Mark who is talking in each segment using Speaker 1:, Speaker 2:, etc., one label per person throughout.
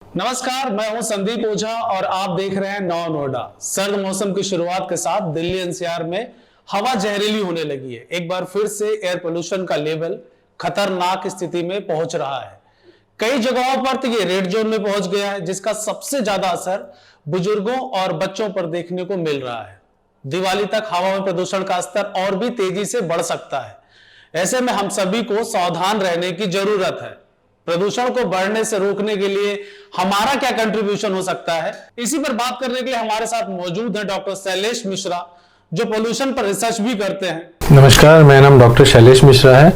Speaker 1: नमस्कार, मैं हूं संदीप ओझा और आप देख रहे हैं नौ नोएडा। सर्द मौसम की शुरुआत के साथ दिल्ली एनसीआर में हवा जहरीली होने लगी है। एक बार फिर से एयर पोल्यूशन का लेवल खतरनाक स्थिति में पहुंच रहा है। कई जगहों पर तो ये रेड जोन में पहुंच गया है, जिसका सबसे ज्यादा असर बुजुर्गों और बच्चों पर देखने को मिल रहा है। दिवाली तक हवा में प्रदूषण का स्तर और भी तेजी से बढ़ सकता है। ऐसे में हम सभी को सावधान रहने की जरूरत है। प्रदूषण को बढ़ने से रोकने के लिए हमारा क्या कंट्रीब्यूशन हो सकता है, इसी पर बात करने के लिए हमारे साथ मौजूद हैं डॉक्टर शैलेश मिश्रा, जो पोल्यूशन पर रिसर्च भी करते हैं।
Speaker 2: नमस्कार, मेरा नाम डॉक्टर शैलेश मिश्रा है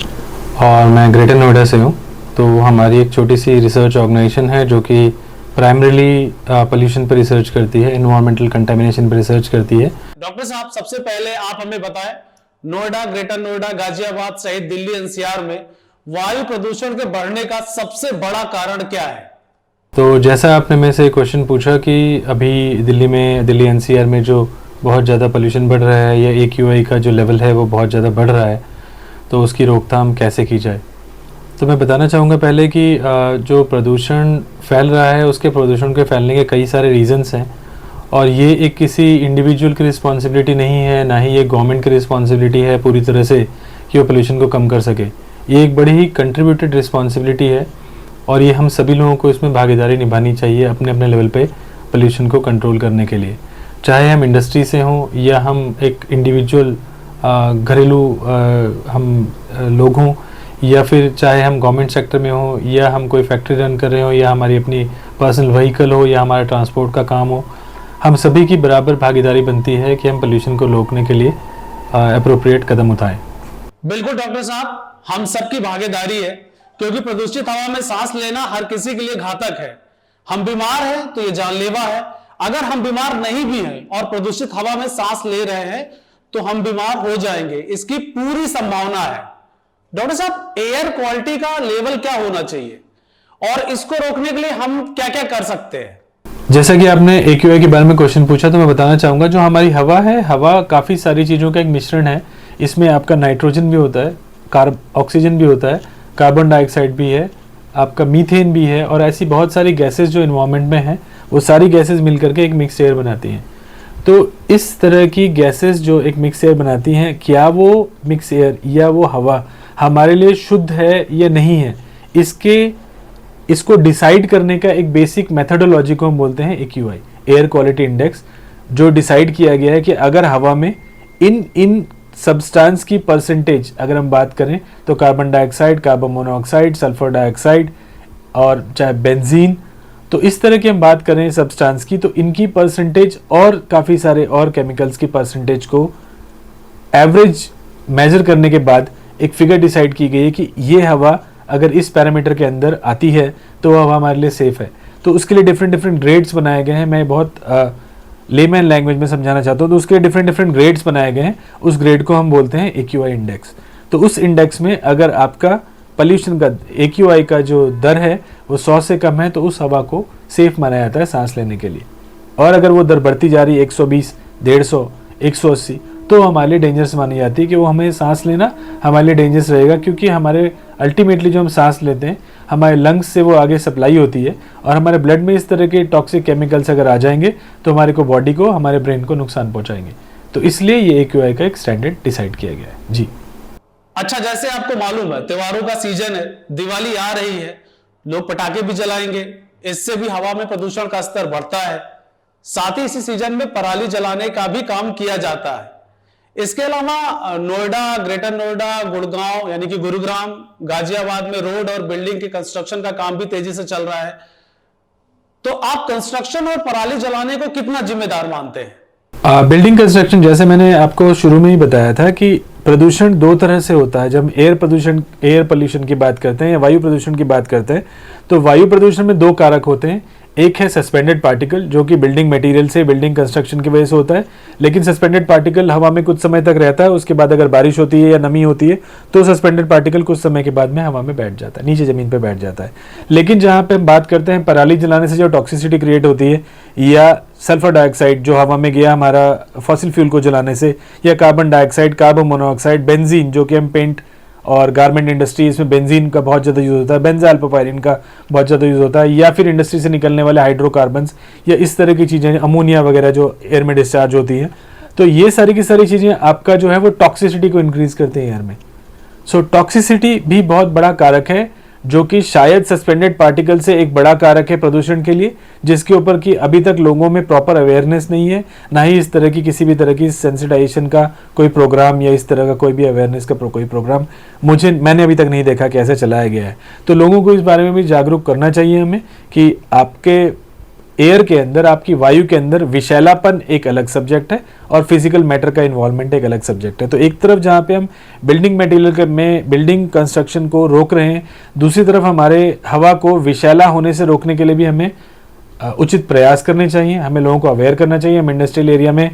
Speaker 2: और मैं ग्रेटर नोएडा से हूँ। तो हमारी एक छोटी सी रिसर्च ऑर्गेनाइजेशन है जो कि प्राइमरीली पोल्यूशन पर रिसर्च करती है, एनवायरमेंटल कंटामिनेशन पर रिसर्च करती है।
Speaker 1: डॉक्टर साहब, सबसे पहले आप हमें बताएं, नोएडा, ग्रेटर नोएडा, गाजियाबाद सहित दिल्ली एनसीआर में वायु प्रदूषण के बढ़ने का सबसे बड़ा कारण क्या है?
Speaker 2: तो जैसा आपने मेरे से क्वेश्चन पूछा कि अभी दिल्ली एनसीआर में जो बहुत ज़्यादा पोल्यूशन बढ़ रहा है या AQI का जो लेवल है वो बहुत ज़्यादा बढ़ रहा है, तो उसकी रोकथाम कैसे की जाए। तो मैं बताना चाहूँगा पहले कि जो प्रदूषण फैल रहा है उसके प्रदूषण के फैलने के कई सारे रीज़न्स हैं और ये एक किसी इंडिविजुअल की रिस्पॉन्सिबिलिटी नहीं है, ना ही ये गवर्नमेंट की रिस्पॉन्सिबिलिटी है पूरी तरह से कि वो पोल्यूशन को कम कर सके। ये एक बड़ी ही कंट्रीब्यूटेड रिस्पॉन्सिबिलिटी है और ये हम सभी लोगों को इसमें भागीदारी निभानी चाहिए अपने अपने लेवल पे पोल्यूशन को कंट्रोल करने के लिए। चाहे हम इंडस्ट्री से हों या हम एक इंडिविजुअल घरेलू हम लोग हों, या फिर चाहे हम गवर्नमेंट सेक्टर में हों या हम कोई फैक्ट्री रन कर रहे हों या हमारी अपनी पर्सनल व्हीकल हो या हमारा ट्रांसपोर्ट का काम हो, हम सभी की बराबर भागीदारी बनती है कि हम पोल्यूशन को रोकने के लिए अप्रोप्रिएट कदम उठाएं।
Speaker 1: बिल्कुल डॉक्टर साहब, हम सबकी भागीदारी है, क्योंकि प्रदूषित हवा में सांस लेना हर किसी के लिए घातक है। हम बीमार हैं तो ये जानलेवा है। अगर हम बीमार नहीं भी हैं और प्रदूषित हवा में सांस ले रहे हैं तो हम बीमार हो जाएंगे, इसकी पूरी संभावना है। डॉक्टर साहब, एयर क्वालिटी का लेवल क्या होना चाहिए और इसको रोकने के लिए हम क्या क्या कर सकते हैं?
Speaker 2: जैसा कि आपने AQI के बारे में क्वेश्चन पूछा, तो मैं बताना चाहूँगा जो हमारी हवा है, हवा काफ़ी सारी चीज़ों का एक मिश्रण है। इसमें आपका नाइट्रोजन भी होता है, ऑक्सीजन भी होता है, कार्बन डाइऑक्साइड भी है, आपका मीथेन भी है और ऐसी बहुत सारी गैसेस जो एनवायरनमेंट में हैं, वो सारी गैसेस मिलकर के एक मिक्स एयर बनाती हैं। तो इस तरह की गैसेस जो एक मिक्स एयर बनाती हैं, क्या वो मिक्स एयर या वो हवा हमारे लिए शुद्ध है या नहीं है, इसको डिसाइड करने का एक बेसिक मेथडोलॉजी को हम बोलते हैं AQI, एयर क्वालिटी इंडेक्स, जो डिसाइड किया गया है कि अगर हवा में इन सब्सटेंस की परसेंटेज अगर हम बात करें तो carbon dioxide, carbon monoxide, sulphur dioxide और चाहे बेंजीन, तो इस तरह की हम बात करें सब्सटेंस की, तो इनकी परसेंटेज और काफ़ी सारे और केमिकल्स की परसेंटेज को एवरेज मेजर करने के बाद एक फिगर डिसाइड की गई है कि ये हवा अगर इस पैरामीटर के अंदर आती है तो वह हवा हमारे लिए सेफ है। तो उसके लिए डिफरेंट ग्रेड्स बनाए गए हैं। मैं बहुत लेमैन लैंग्वेज में समझाना चाहता हूँ, तो उसके डिफरेंट ग्रेड्स बनाए गए हैं। उस ग्रेड को हम बोलते हैं AQI इंडेक्स। तो उस इंडेक्स में अगर आपका पोल्यूशन का AQI का जो दर है वो 100 से कम है तो उस हवा को सेफ माना जाता है सांस लेने के लिए। और अगर वो दर बढ़ती जा रही है 120, 150, 180, तो हमारे लिए डेंजरस मानी जाती है कि वो हमें सांस लेना हमारे लिए डेंजरस रहेगा, क्योंकि हमारे अल्टीमेटली जो हम सांस लेते हैं हमारे लंग्स से वो आगे सप्लाई होती है और हमारे ब्लड में इस तरह के टॉक्सिक केमिकल्स अगर आ जाएंगे तो हमारे को बॉडी को, हमारे ब्रेन को नुकसान पहुंचाएंगे। तो इसलिए ये AQI का एक स्टैंडर्ड डिसाइड किया गया है। जी
Speaker 1: अच्छा, जैसे आपको मालूम है त्योहारों का सीजन है, दिवाली आ रही है, लोग पटाखे भी जलाएंगे, इससे भी हवा में प्रदूषण का स्तर बढ़ता है। साथ ही इसी सीजन में पराली जलाने का भी काम किया जाता है। इसके अलावा नोएडा, ग्रेटर नोएडा, गुड़गांव यानी कि गुरुग्राम, गाजियाबाद में रोड और बिल्डिंग के कंस्ट्रक्शन का काम भी तेजी से चल रहा है। तो आप कंस्ट्रक्शन और पराली जलाने को कितना जिम्मेदार मानते हैं?
Speaker 2: बिल्डिंग कंस्ट्रक्शन, जैसे मैंने आपको शुरू में ही बताया था कि प्रदूषण दो तरह से होता है। जब एयर पोल्यूशन की बात करते हैं या वायु प्रदूषण की बात करते हैं, तो वायु प्रदूषण में दो कारक होते हैं। एक है सस्पेंडेड पार्टिकल, जो कि बिल्डिंग मटेरियल से, बिल्डिंग कंस्ट्रक्शन की वजह से होता है, लेकिन सस्पेंडेड पार्टिकल हवा में कुछ समय तक रहता है, उसके बाद अगर बारिश होती है या नमी होती है तो सस्पेंडेड पार्टिकल कुछ समय के बाद में हवा में बैठ जाता है, नीचे ज़मीन पर बैठ जाता है। लेकिन जहाँ पे हम बात करते हैं पराली जलाने से जो टॉक्सिसिटी क्रिएट होती है, या सल्फर डाइऑक्साइड जो हवा में गया हमारा फॉसिल फ्यूल को जलाने से, या carbon dioxide, carbon monoxide, benzene जो कि हम पेंट और गारमेंट इंडस्ट्री, इसमें बेंजीन का बहुत ज़्यादा यूज़ होता है, बेंजाइलप्रोपाइरिन का बहुत ज़्यादा यूज़ होता है, या फिर इंडस्ट्री से निकलने वाले हाइड्रोकार्बन्स या इस तरह की चीज़ें, अमोनिया वगैरह जो एयर में डिस्चार्ज होती हैं। तो ये सारी की सारी चीज़ें आपका जो है वो टॉक्सिसिटी को इंक्रीज़ करते हैं एयर में। सो टॉक्सिसिटी भी बहुत बड़ा कारक है, जो कि शायद सस्पेंडेड पार्टिकल से एक बड़ा कारक है प्रदूषण के लिए, जिसके ऊपर कि अभी तक लोगों में प्रॉपर अवेयरनेस नहीं है, ना ही इस तरह की किसी भी तरह की सेंसिटाइजेशन का कोई प्रोग्राम या इस तरह का कोई भी अवेयरनेस का कोई प्रोग्राम मैंने अभी तक नहीं देखा कि ऐसे चलाया गया है। तो लोगों को इस बारे में भी जागरूक करना चाहिए हमें कि आपके एयर के अंदर, आपकी वायु के अंदर विषैलापन एक अलग सब्जेक्ट है और फिजिकल मैटर का इन्वॉल्वमेंट एक अलग सब्जेक्ट है। तो एक तरफ जहाँ पे हम बिल्डिंग मटेरियल में बिल्डिंग कंस्ट्रक्शन को रोक रहे हैं, दूसरी तरफ हमारे हवा को विषैला होने से रोकने के लिए भी हमें उचित प्रयास करने चाहिए। हमें लोगों को अवेयर करना चाहिए, हमें इंडस्ट्रियल एरिया में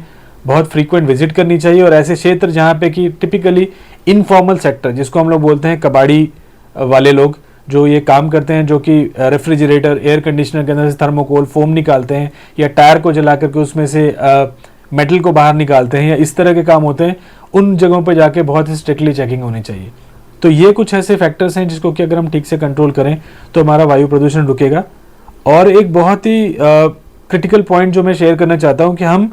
Speaker 2: बहुत फ्रीक्वेंट विजिट करनी चाहिए, और ऐसे क्षेत्र जहाँ पे कि टिपिकली इनफॉर्मल सेक्टर, जिसको हम लोग बोलते हैं कबाड़ी वाले लोग जो ये काम करते हैं, जो कि रेफ्रिजरेटर, एयर कंडीशनर के अंदर से थर्मोकोल, फोम निकालते हैं, या टायर को जला करके उसमें से मेटल को बाहर निकालते हैं, या इस तरह के काम होते हैं, उन जगहों पर जाके बहुत ही स्ट्रिक्टली चेकिंग होनी चाहिए। तो ये कुछ ऐसे फैक्टर्स हैं जिसको कि अगर हम ठीक से कंट्रोल करें तो हमारा वायु प्रदूषण रुकेगा। और एक बहुत ही क्रिटिकल पॉइंट जो मैं शेयर करना चाहता हूँ कि हम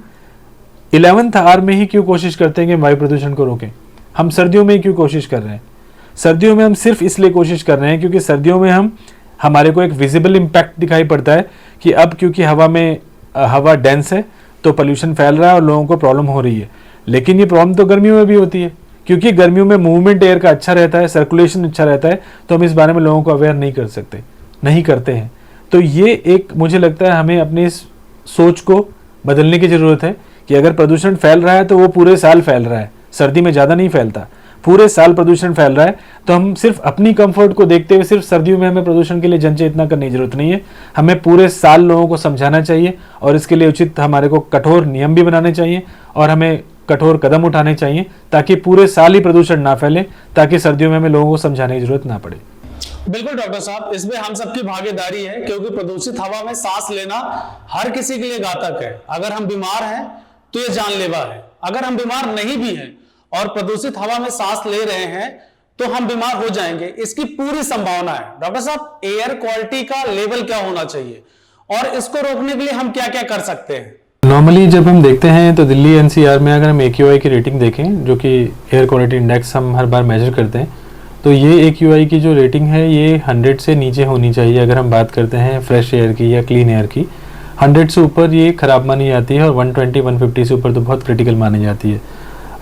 Speaker 2: 11th आवर में ही क्यों कोशिश करते हैं कि वायु प्रदूषण को रोकें। हम सर्दियों में ही क्यों कोशिश कर रहे हैं? सर्दियों में हम सिर्फ इसलिए कोशिश कर रहे हैं क्योंकि सर्दियों में हमारे को एक विजिबल इम्पैक्ट दिखाई पड़ता है कि अब क्योंकि हवा डेंस है तो पोल्यूशन फैल रहा है और लोगों को प्रॉब्लम हो रही है। लेकिन ये प्रॉब्लम तो गर्मियों में भी होती है, क्योंकि गर्मियों में मूवमेंट एयर का अच्छा रहता है, सर्कुलेशन अच्छा रहता है, तो हम इस बारे में लोगों को अवेयर नहीं करते हैं। तो ये एक, मुझे लगता है हमें अपनी इस सोच को बदलने की ज़रूरत है कि अगर प्रदूषण फैल रहा है तो वो पूरे साल फैल रहा है, सर्दी में ज़्यादा नहीं फैलता, पूरे साल प्रदूषण फैल रहा है। तो हम सिर्फ अपनी कंफर्ट को देखते हुए सिर्फ सर्दियों में हमें प्रदूषण के लिए जनचेतना करने की जरूरत नहीं है। हमें पूरे साल लोगों को समझाना चाहिए, और इसके लिए उचित हमारे को कठोर नियम भी बनाने चाहिए, और हमें कठोर कदम उठाने चाहिए ताकि पूरे साल ही प्रदूषण ना फैले, ताकि सर्दियों में हमें लोगों को समझाने की जरूरत ना पड़े।
Speaker 1: बिल्कुल डॉक्टर साहब, इसमें हम सबकी भागीदारी है, क्योंकि प्रदूषित हवा में सांस लेना हर किसी के लिए घातक है। अगर हम बीमार हैं तो ये जानलेवा है, अगर हम बीमार नहीं भी हैं और प्रदूषित हवा में सांस ले रहे हैं तो हम बीमार हो जाएंगे, इसकी पूरी संभावना है। डॉक्टर साहब, एयर क्वालिटी का लेवल क्या होना चाहिए और इसको रोकने के लिए हम क्या क्या कर सकते हैं?
Speaker 2: नॉर्मली जब हम देखते हैं तो दिल्ली एनसीआर में अगर हम AQI की रेटिंग देखें, जो कि एयर क्वालिटी इंडेक्स हम हर बार मेजर करते हैं, तो ये AQI की जो रेटिंग है ये 100 से नीचे होनी चाहिए। अगर हम बात करते हैं फ्रेश एयर की या क्लीन एयर की, 100 से ऊपर ये खराब मानी जाती है, और 120-150 से ऊपर तो बहुत क्रिटिकल मानी जाती है।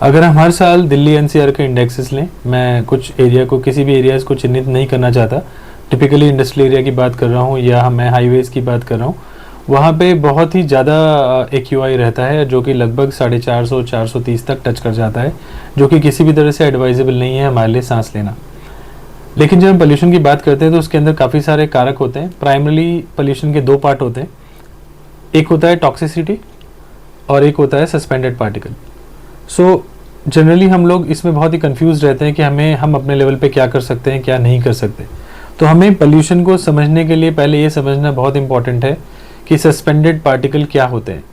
Speaker 2: अगर हम हर साल दिल्ली एनसीआर के इंडेक्सेस लें, मैं कुछ एरिया को, किसी भी एरियाज़ को चिन्हित नहीं करना चाहता, टिपिकली इंडस्ट्रियल एरिया की बात कर रहा हूँ या मैं हाईवेज़ की बात कर रहा हूँ, वहाँ पे बहुत ही ज़्यादा AQI रहता है, जो कि लगभग 450-430 तक टच कर जाता है, जो कि किसी भी तरह से एडवाइजेबल नहीं है हमारे लिए सांस लेना। लेकिन जब हम पोल्यूशन की बात करते हैं तो उसके अंदर काफ़ी सारे कारक होते हैं। प्राइमरली पोल्यूशन के 2 पार्ट होते हैं, एक होता है टॉक्सिसिटी और एक होता है सस्पेंडेड पार्टिकल। सो जनरली हम लोग इसमें बहुत ही कंफ्यूज रहते हैं कि हम अपने लेवल पे क्या कर सकते हैं, क्या नहीं कर सकते। तो हमें पोल्यूशन को समझने के लिए पहले ये समझना बहुत इंपॉर्टेंट है कि सस्पेंडेड पार्टिकल क्या होते हैं।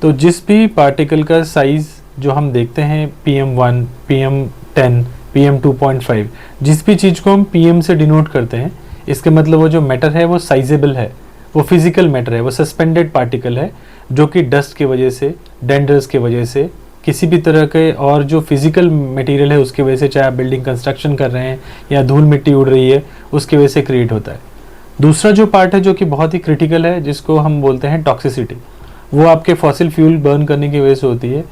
Speaker 2: तो जिस भी पार्टिकल का साइज़ जो हम देखते हैं PM1, PM10, PM2.5, जिस भी चीज़ को हम PM से डिनोट करते हैं, इसका मतलब वो जो मैटर है वो साइजेबल है, वो फिजिकल मैटर है, वो सस्पेंडेड पार्टिकल है, जो कि डस्ट की वजह से, डेंडर्स की वजह से, किसी भी तरह के और जो फिजिकल मटेरियल है उसकी वजह से, चाहे आप बिल्डिंग कंस्ट्रक्शन कर रहे हैं या धूल मिट्टी उड़ रही है, उसकी वजह से क्रिएट होता है। दूसरा जो पार्ट है जो कि बहुत ही क्रिटिकल है, जिसको हम बोलते हैं टॉक्सिसिटी, वो आपके फॉसिल फ्यूल बर्न करने की वजह से होती है।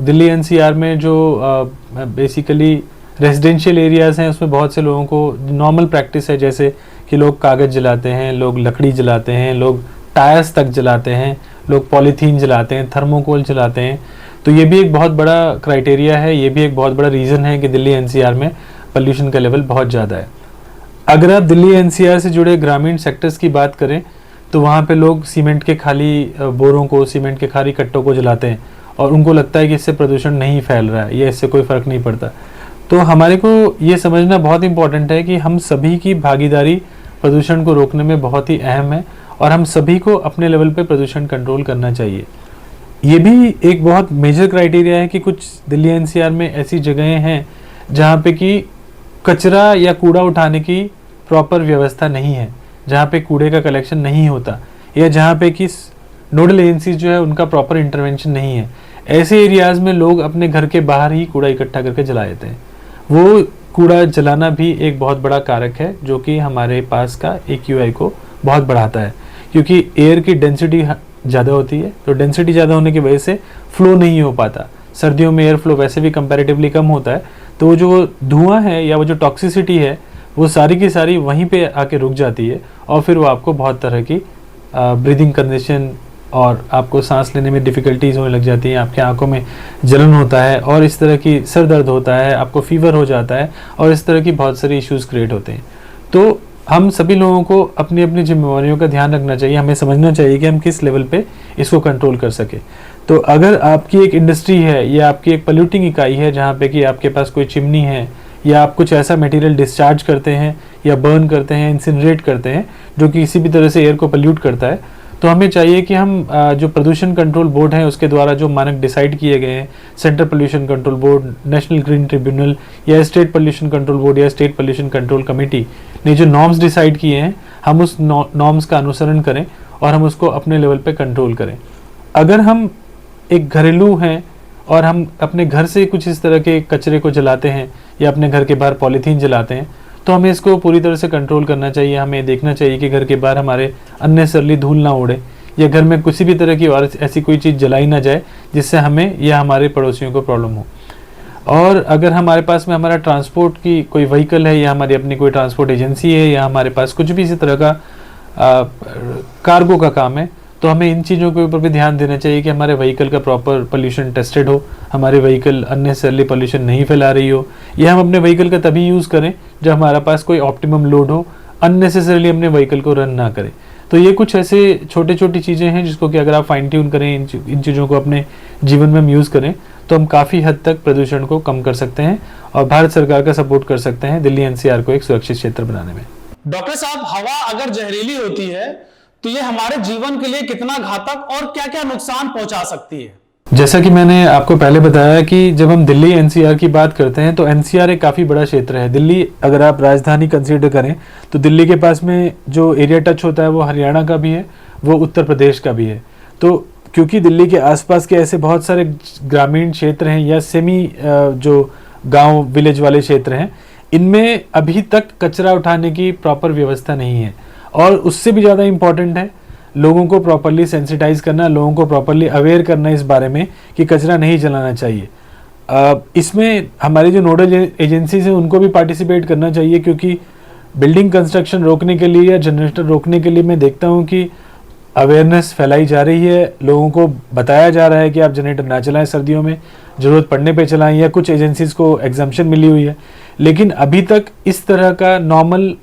Speaker 2: दिल्ली एनसीआर में जो बेसिकली रेजिडेंशियल एरियाज़ हैं, उसमें बहुत से लोगों को नॉर्मल प्रैक्टिस है, जैसे कि लोग कागज़ जलाते हैं, लोग लकड़ी जलाते हैं, लोग टायर्स तक जलाते हैं, लोग पॉलीथीन जलाते हैं, थर्मोकोल जलाते हैं। तो ये भी एक बहुत बड़ा क्राइटेरिया है, ये भी एक बहुत बड़ा रीज़न है कि दिल्ली एनसीआर में पोल्यूशन का लेवल बहुत ज़्यादा है। अगर आप दिल्ली एनसीआर से जुड़े ग्रामीण सेक्टर्स की बात करें तो वहाँ पे लोग सीमेंट के खाली बोरों को, सीमेंट के खाली कट्टों को जलाते हैं, और उनको लगता है कि इससे प्रदूषण नहीं फैल रहा है या इससे कोई फ़र्क नहीं पड़ता। तो हमारे को ये समझना बहुत इंपॉर्टेंट है कि हम सभी की भागीदारी प्रदूषण को रोकने में बहुत ही अहम है, और हम सभी को अपने लेवल पे प्रदूषण कंट्रोल करना चाहिए। ये भी एक बहुत मेजर क्राइटेरिया है कि कुछ दिल्ली एनसीआर में ऐसी जगहें हैं जहाँ पे कि कचरा या कूड़ा उठाने की प्रॉपर व्यवस्था नहीं है, जहाँ पे कूड़े का कलेक्शन नहीं होता, या जहाँ पे कि नोडल एजेंसीज जो है उनका प्रॉपर इंटरवेंशन नहीं है, ऐसे एरियाज में लोग अपने घर के बाहर ही कूड़ा इकट्ठा करके जला देते हैं। वो कूड़ा जलाना भी एक बहुत बड़ा कारक है जो कि हमारे पास का AQI को बहुत बढ़ाता है, क्योंकि एयर की डेंसिटी ज़्यादा होती है, तो डेंसिटी ज़्यादा होने की वजह से फ्लो नहीं हो पाता। सर्दियों में एयर फ्लो वैसे भी कंपैरेटिवली कम होता है, तो वो जो धुआं है या वो जो टॉक्सिसिटी है वो सारी की सारी वहीं पे आके रुक जाती है, और फिर वो आपको बहुत तरह की ब्रीदिंग कंडीशन और आपको सांस लेने में डिफ़िकल्टीज होने लग जाती हैं, आपके आंखों में जलन होता है, और इस तरह की सर दर्द होता है, आपको फीवर हो जाता है, और इस तरह की बहुत सारी इश्यूज़ क्रिएट होते हैं। तो हम सभी लोगों को अपनी अपनी जिम्मेवारियों का ध्यान रखना चाहिए, हमें समझना चाहिए कि हम किस लेवल पे इसको कंट्रोल कर सके। तो अगर आपकी एक इंडस्ट्री है या आपकी एक पोल्यूटिंग इकाई है जहाँ पे कि आपके पास कोई चिमनी है, या आप कुछ ऐसा मटेरियल डिस्चार्ज करते हैं या बर्न करते हैं, इंसिनरेट करते हैं जो कि किसी भी तरह से एयर को पोल्यूट करता है, तो हमें चाहिए कि हम जो प्रदूषण कंट्रोल बोर्ड है उसके द्वारा जो मानक डिसाइड किए गए हैं, central pollution control board, national green tribunal या स्टेट पोल्यूशन कंट्रोल बोर्ड या स्टेट पोल्यूशन कंट्रोल कमेटी ने जो नॉर्म्स डिसाइड किए हैं, हम उस नॉर्म्स का अनुसरण करें और हम उसको अपने लेवल पे कंट्रोल करें। अगर हम एक घरेलू हैं और हम अपने घर से कुछ इस तरह के कचरे को जलाते हैं या अपने घर के बाहर पॉलीथीन जलाते हैं, तो हमें इसको पूरी तरह से कंट्रोल करना चाहिए। हमें देखना चाहिए कि घर के बाहर हमारे अननेसेसरली धूल ना उड़े, या घर में किसी भी तरह की और ऐसी कोई चीज़ जलाई ना जाए जिससे हमें या हमारे पड़ोसियों को प्रॉब्लम हो। और अगर हमारे पास में हमारा ट्रांसपोर्ट की कोई व्हीकल है, या हमारी अपनी कोई ट्रांसपोर्ट एजेंसी है, या हमारे पास कुछ भी इसी तरह का कार्गो का काम है, तो हमें इन चीज़ों के ऊपर भी ध्यान देना चाहिए कि हमारे व्हीकल का प्रॉपर पोल्यूशन टेस्टेड हो, हमारे व्हीकल अननेसेसरली पोल्यूशन नहीं फैला रही हो, या हम अपने व्हीकल का तभी यूज़ करें जब हमारे पास कोई ऑप्टिमम लोड हो, अननेसेसरली अपने व्हीकल को रन ना करें। तो ये कुछ ऐसे छोटी छोटी चीज़ें हैं जिसको कि अगर आप फाइन ट्यून करें, इन चीज़ों को अपने जीवन में हम यूज़ करें, तो हम काफ़ी हद तक प्रदूषण को कम कर सकते हैं और भारत सरकार का सपोर्ट कर सकते हैं दिल्ली NCR को एक सुरक्षित क्षेत्र बनाने में।
Speaker 1: डॉक्टर साहब, हवा अगर जहरीली होती है तो ये हमारे जीवन के लिए कितना घातक और क्या क्या नुकसान पहुंचा सकती है?
Speaker 2: जैसा कि मैंने आपको पहले बताया कि जब हम दिल्ली NCR की बात करते हैं तो NCR एक काफ़ी बड़ा क्षेत्र है। दिल्ली अगर आप राजधानी कंसीडर करें तो दिल्ली के पास में जो एरिया टच होता है वो हरियाणा का भी है, वो उत्तर प्रदेश का भी है। तो क्योंकि दिल्ली के आसपास के ऐसे बहुत सारे ग्रामीण क्षेत्र हैं या सेमी जो गांव विलेज वाले क्षेत्र हैं, इनमें अभी तक कचरा उठाने की प्रॉपर व्यवस्था नहीं है। और उससे भी ज़्यादा इम्पॉर्टेंट है लोगों को प्रॉपरली सेंसिटाइज करना, लोगों को प्रॉपरली अवेयर करना इस बारे में कि कचरा नहीं जलाना चाहिए। इसमें हमारी जो नोडल एजेंसीज हैं उनको भी पार्टिसिपेट करना चाहिए, क्योंकि बिल्डिंग कंस्ट्रक्शन रोकने के लिए या जनरेटर रोकने के लिए मैं देखता हूँ कि अवेयरनेस फैलाई जा रही है, लोगों को बताया जा रहा है कि आप जनरेटर ना चलाएं, सर्दियों में ज़रूरत पड़ने पे चलाएं, या कुछ एजेंसीज़ को एग्जम्पशन मिली हुई है। लेकिन अभी तक इस तरह का नॉर्मल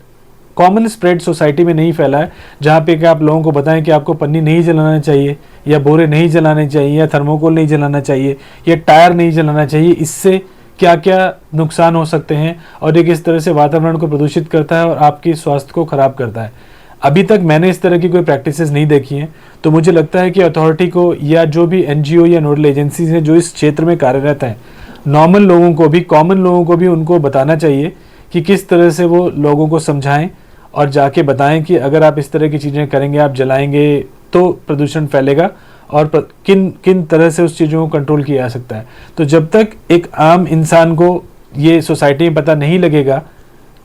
Speaker 2: कॉमन स्प्रेड सोसाइटी में नहीं फैला है जहाँ पे कि आप लोगों को बताएं कि आपको पन्नी नहीं जलाना चाहिए, या बोरे नहीं जलाने चाहिए, या थर्मोकोल नहीं जलाना चाहिए, या टायर नहीं जलाना चाहिए। इससे क्या क्या नुकसान हो सकते हैं और ये किस तरह से वातावरण को प्रदूषित करता है और आपकी स्वास्थ्य को ख़राब करता है। अभी तक मैंने इस तरह की कोई प्रैक्टिसेस नहीं देखी हैं, तो मुझे लगता है कि अथॉरिटी को या जो भी NGO या नोडल एजेंसीज हैं जो इस क्षेत्र में कार्यरत हैं, नॉर्मल लोगों को भी, कॉमन लोगों को भी उनको बताना चाहिए कि किस तरह से वो लोगों को समझाएं और जाके बताएं कि अगर आप इस तरह की चीज़ें करेंगे, आप जलाएंगे तो प्रदूषण फैलेगा और किन किन तरह से उस चीज़ों को कंट्रोल किया जा सकता है। तो जब तक एक आम इंसान को ये सोसाइटी में पता नहीं लगेगा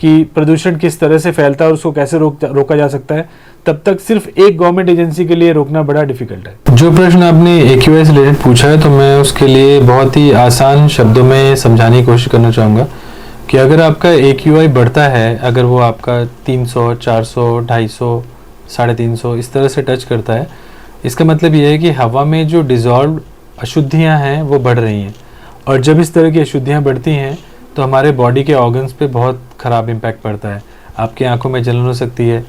Speaker 2: कि प्रदूषण किस तरह से फैलता है और उसको कैसे रोका जा सकता है, तब तक सिर्फ एक गवर्नमेंट एजेंसी के लिए रोकना बड़ा डिफिकल्ट है।
Speaker 3: जो प्रश्न आपने AQI से रिलेटेड पूछा है, तो मैं उसके लिए बहुत ही आसान शब्दों में समझाने की कोशिश करना चाहूँगा कि अगर आपका AQI बढ़ता है, अगर वो आपका 300, 400, 250, 350 इस तरह से टच करता है, इसका मतलब ये है कि हवा में जो डिज़ोल्व अशुद्धियाँ हैं वो बढ़ रही हैं। और जब इस तरह की अशुद्धियाँ बढ़ती हैं तो हमारे बॉडी के ऑर्गन्स पे बहुत ख़राब इम्पैक्ट पड़ता है। आपकी आंखों में जलन हो सकती है,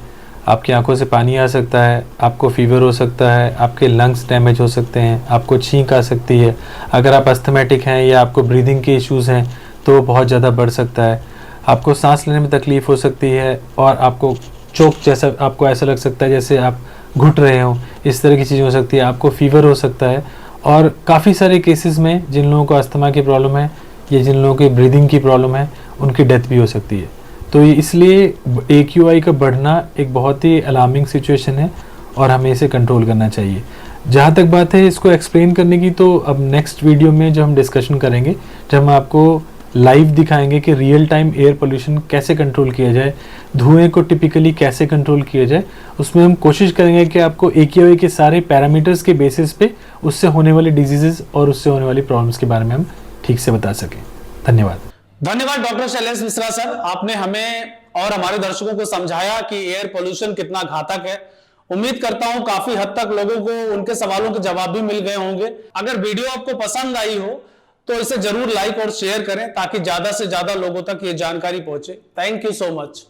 Speaker 3: आपकी आंखों से पानी आ सकता है, आपको फीवर हो सकता है, आपके लंग्स डैमेज हो सकते हैं, आपको छींक आ सकती है। अगर आप अस्थमेटिक हैं या आपको ब्रीदिंग के इश्यूज़ हैं तो बहुत ज़्यादा बढ़ सकता है। आपको सांस लेने में तकलीफ़ हो सकती है और आपको चोक जैसा, आपको ऐसा लग सकता है जैसे आप घुट रहे हो, इस तरह की चीज़ें हो सकती है। आपको फीवर हो सकता है। और काफ़ी सारे केसेस में जिन लोगों को अस्थमा की प्रॉब्लम है या जिन लोगों की ब्रीदिंग की प्रॉब्लम है, उनकी डेथ भी हो सकती है। तो ये इसलिए AQI का बढ़ना एक बहुत ही अलार्मिंग सिचुएशन है और हमें इसे कंट्रोल करना चाहिए। जहाँ तक बात है इसको एक्सप्लेन करने की, तो अब नेक्स्ट वीडियो में जब हम डिस्कशन करेंगे, जब हम आपको लाइव दिखाएंगे कि रियल टाइम एयर पोल्यूशन कैसे कंट्रोल किया जाए, धुएं को टिपिकली कैसे कंट्रोल किया जाए, उसमें हम कोशिश करेंगे कि आपको AQI के सारे पैरामीटर्स के बेसिस पे उससे होने वाले डिजीजेस और उससे होने वाली प्रॉब्लम्स के बारे में हम ठीक से बता सकें। धन्यवाद।
Speaker 1: धन्यवाद डॉक्टर शैलेश मिश्रा सर, आपने हमें और हमारे दर्शकों को समझाया कि एयर पोल्यूशन कितना घातक है। उम्मीद करता हूं काफी हद तक लोगों को उनके सवालों के जवाब भी मिल गए होंगे। अगर वीडियो आपको पसंद आई हो तो इसे जरूर लाइक और शेयर करें ताकि ज्यादा से ज्यादा लोगों तक ये जानकारी पहुंचे। Thank you so much.